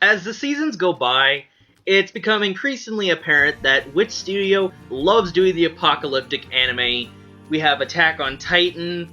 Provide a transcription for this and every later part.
As the seasons go by, it's become increasingly apparent that Wit Studio loves doing the apocalyptic anime. We have Attack on Titan,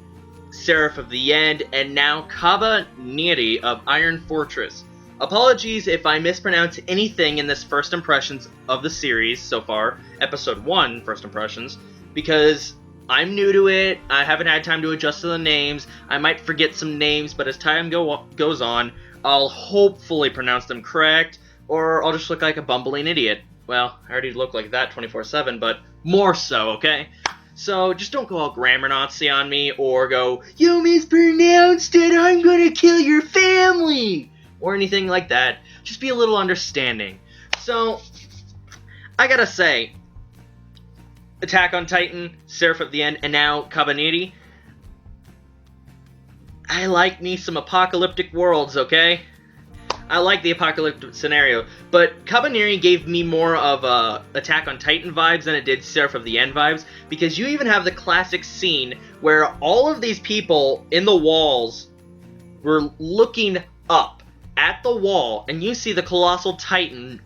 Seraph of the End, and now Kabaneri of Iron Fortress. Apologies if I mispronounce anything in this first impressions of the series so far, episode 1 first impressions, because I'm new to it, I haven't had time to adjust to the names, I might forget some names, but as time goes on, I'll hopefully pronounce them correct, or I'll just look like a bumbling idiot. Well, I already look like that 24/7, but more so, okay? So, just don't go all grammar Nazi on me, or go, "You mispronounced it, I'm gonna kill your family!" Or anything like that. Just be a little understanding. So, I gotta say, Attack on Titan, Seraph of the End, and now Kabaneri. I like me some apocalyptic worlds, okay? I like the apocalyptic scenario, but Kabaneri gave me more of Attack on Titan vibes than it did Seraph of the End vibes, because you even have the classic scene where all of these people in the walls were looking up at the wall, and you see the colossal Titan,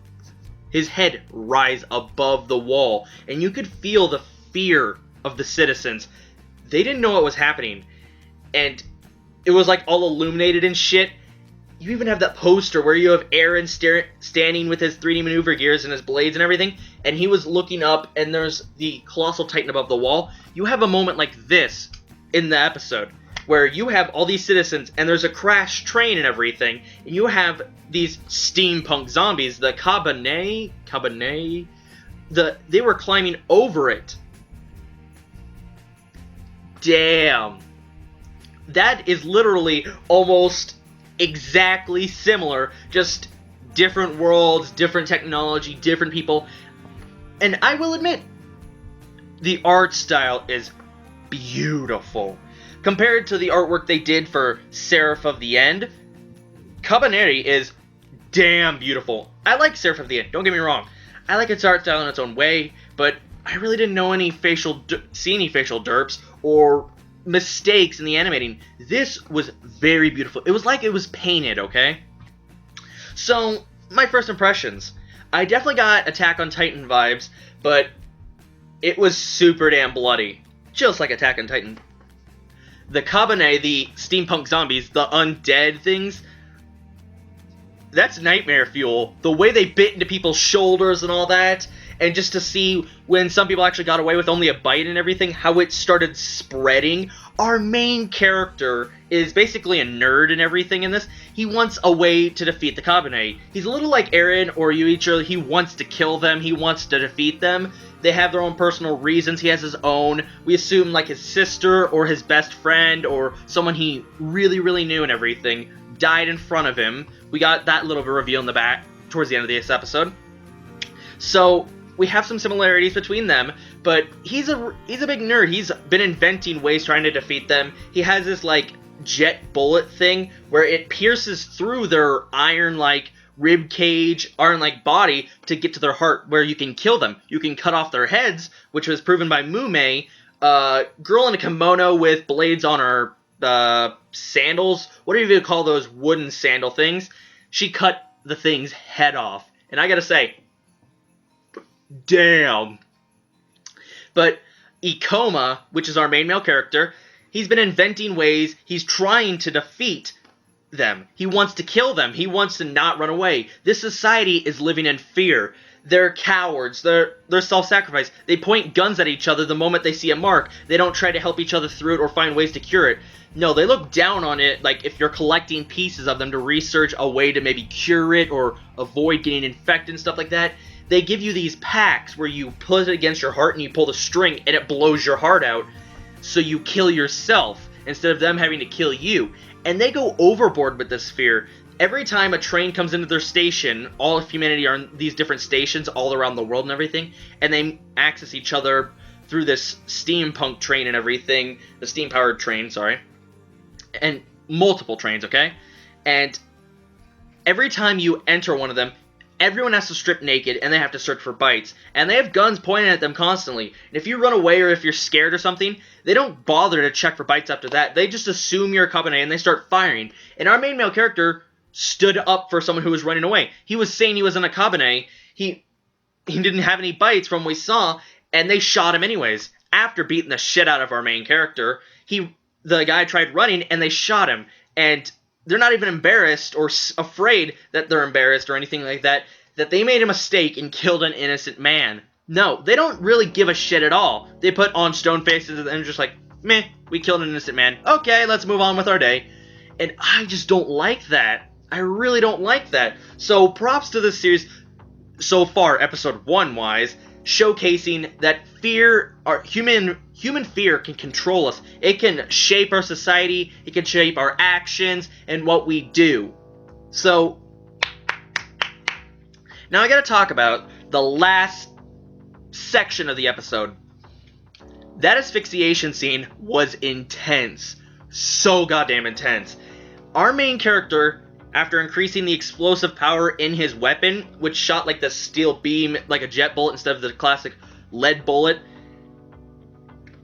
his head rise above the wall, and you could feel the fear of the citizens. They didn't know what was happening, and it was like all illuminated and shit. You even have that poster where you have Aaron standing with his 3D maneuver gears and his blades and everything, and he was looking up, and there's the colossal Titan above the wall. You have a moment like this in the episode, where you have all these citizens, and there's a crashed train and everything, and you have these steampunk zombies, the Kabaneri, they were climbing over it. Damn. That is literally almost exactly similar, just different worlds, different technology, different people. And I will admit, the art style is beautiful. Compared to the artwork they did for Seraph of the End, Kabaneri is damn beautiful. I like Seraph of the End, don't get me wrong. I like its art style in its own way, but I really didn't know see any facial derps or mistakes in the animating. This was very beautiful. It was like it was painted, okay? So, my first impressions. I definitely got Attack on Titan vibes, but it was super damn bloody. Just like Attack on Titan. The Kabaneri, the steampunk zombies, the undead things, that's nightmare fuel. The way they bit into people's shoulders and all that, and just to see when some people actually got away with only a bite and everything, how it started spreading. Our main character is basically a nerd and everything in this. He wants a way to defeat the Kabaneri. He's a little like Eren or Yuichiro. He wants to kill them. He wants to defeat them. They have their own personal reasons. He has his own. We assume like his sister or his best friend or someone he really, really knew and everything died in front of him. We got that little bit of reveal in the back towards the end of this episode. So we have some similarities between them, but he's a big nerd. He's been inventing ways trying to defeat them. He has this like jet bullet thing where it pierces through their iron-like rib cage, iron-like body to get to their heart, where you can kill them. You can cut off their heads, which was proven by Mume, girl in a kimono with blades on her sandals. Whatever you call those wooden sandal things. She cut the thing's head off, and I gotta say, damn. But Ikoma, which is our main male character, he's been inventing ways. He's trying to defeat them. He wants to kill them. He wants to not run away. This society is living in fear. They're cowards. They're self-sacrifice. They point guns at each other the moment they see a mark. They don't try to help each other through it or find ways to cure it. No, they look down on it, like if you're collecting pieces of them to research a way to maybe cure it or avoid getting infected and stuff like that. They give you these packs where you put it against your heart and you pull the string and it blows your heart out, so you kill yourself instead of them having to kill you. And they go overboard with this fear. Every time a train comes into their station, all of humanity are in these different stations all around the world and everything, and they access each other through this steampunk train and everything, the steam-powered train, sorry, and multiple trains, okay? And every time you enter one of them, everyone has to strip naked, and they have to search for bites. And they have guns pointed at them constantly. And if you run away or if you're scared or something, they don't bother to check for bites after that. They just assume you're a Kabaneri, and they start firing. And our main male character stood up for someone who was running away. He was saying he was in a Kabaneri. He didn't have any bites from what we saw, and they shot him anyways. After beating the shit out of our main character, the guy tried running, and they shot him. And they're not even embarrassed or afraid that they're embarrassed or anything like that they made a mistake and killed an innocent man. No, they don't really give a shit at all. They put on stone faces and they're just like, meh, we killed an innocent man. Okay, let's move on with our day. And I just don't like that. I really don't like that. So props to this series so far, episode 1-wise, showcasing that fear, our human fear can control us. It can shape our society, it can shape our actions and what we do. So, now I gotta talk about the last section of the episode. That asphyxiation scene was intense. So goddamn intense. Our main character, after increasing the explosive power in his weapon, which shot like the steel beam, like a jet bullet instead of the classic lead bullet,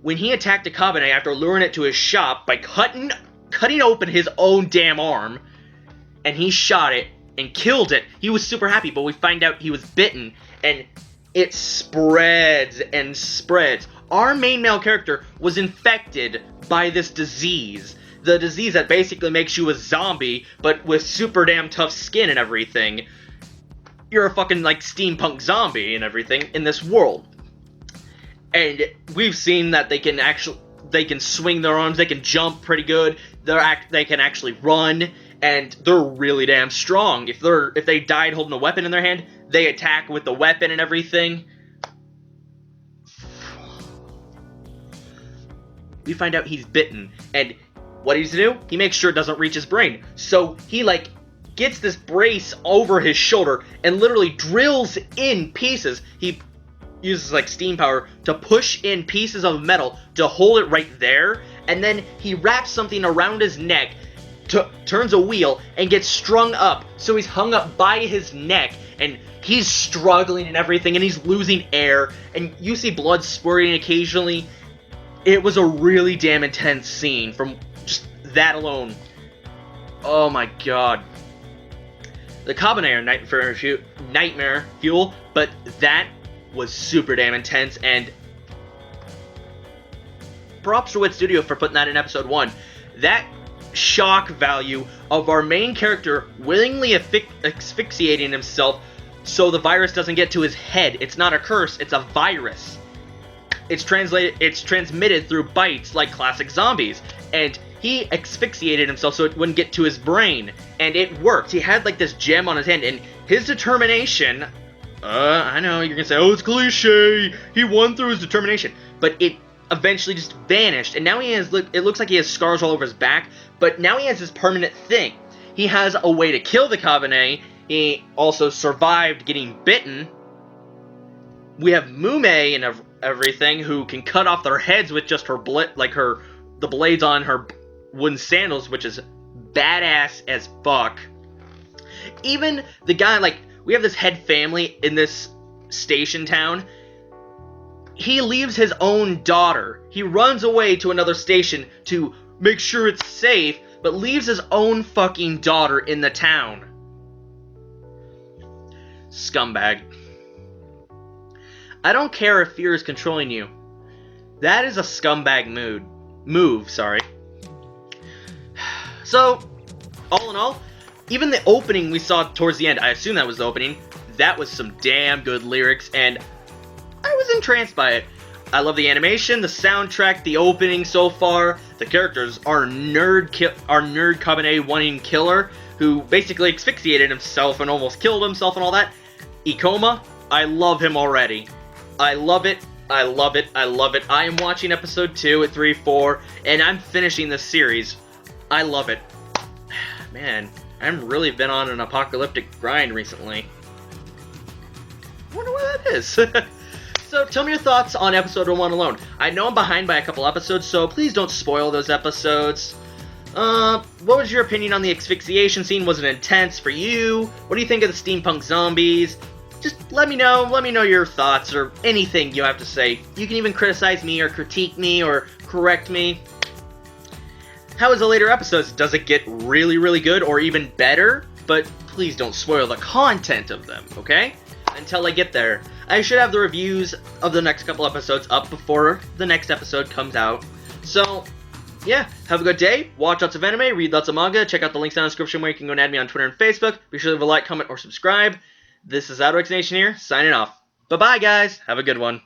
when he attacked a Kabaneri after luring it to his shop by cutting open his own damn arm, and he shot it and killed it, he was super happy, but we find out he was bitten, and it spreads and spreads. Our main male character was infected by this disease. The disease that basically makes you a zombie, but with super damn tough skin and everything. You're a fucking, like, steampunk zombie and everything in this world. And we've seen that they can swing their arms, they can jump pretty good, they can actually run, and they're really damn strong. If they died holding a weapon in their hand, they attack with the weapon and everything. We find out he's bitten, and what does he do? He makes sure it doesn't reach his brain. So he, like, gets this brace over his shoulder and literally drills in pieces. He uses, like, steam power to push in pieces of metal to hold it right there, and then he wraps something around his neck, turns a wheel, and gets strung up. So he's hung up by his neck, and he's struggling and everything, and he's losing air, and you see blood spurting occasionally. It was a really damn intense scene from just that alone. Oh my god. The Kabaneri nightmare fuel, but that was super damn intense, and props to Wit Studio for putting that in episode 1. That shock value of our main character willingly asphyxiating himself so the virus doesn't get to his head. It's not a curse, it's a virus. It's transmitted through bites like classic zombies. And he asphyxiated himself so it wouldn't get to his brain. And it worked. He had like this gem on his hand, and his determination, I know, you're gonna say, oh, it's cliche, he won through his determination. But it eventually just vanished, and now it looks like he has scars all over his back, but now he has this permanent thing. He has a way to kill the Kabaneri. He also survived getting bitten. We have Mume and everything who can cut off their heads with just the blades on her wooden sandals, which is badass as fuck. Even the guy, like, we have this head family in this station town. He leaves his own daughter. He runs away to another station to make sure it's safe, but leaves his own fucking daughter in the town. Scumbag. I don't care if fear is controlling you. That is a scumbag move, sorry. So, all in all, even the opening we saw towards the end, I assume that was the opening, that was some damn good lyrics, and I was entranced by it. I love the animation, the soundtrack, the opening so far. The characters are nerd Kabaneri wanting killer, who basically asphyxiated himself and almost killed himself and all that. Ikoma, I love him already. I love it. I love it. I love it. I am watching episode 2 at 3-4, and I'm finishing this series. I love it. Man, I've really been on an apocalyptic grind recently. I wonder why that is. So tell me your thoughts on episode 1 alone. I know I'm behind by a couple episodes, so please don't spoil those episodes. What was your opinion on the asphyxiation scene? Was it intense for you? What do you think of the steampunk zombies? Just let me know your thoughts or anything you have to say. You can even criticize me or critique me or correct me. How is the later episodes? Does it get really, really good or even better? but please don't spoil the content of them, okay? Until I get there. I should have the reviews of the next couple episodes up before the next episode comes out. So, yeah, have a good day, watch lots of anime, read lots of manga, check out the links down in the description where you can go and add me on Twitter and Facebook. Be sure to leave a like, comment, or subscribe. This is Outworks Nation here, signing off. Bye-bye, guys. Have a good one.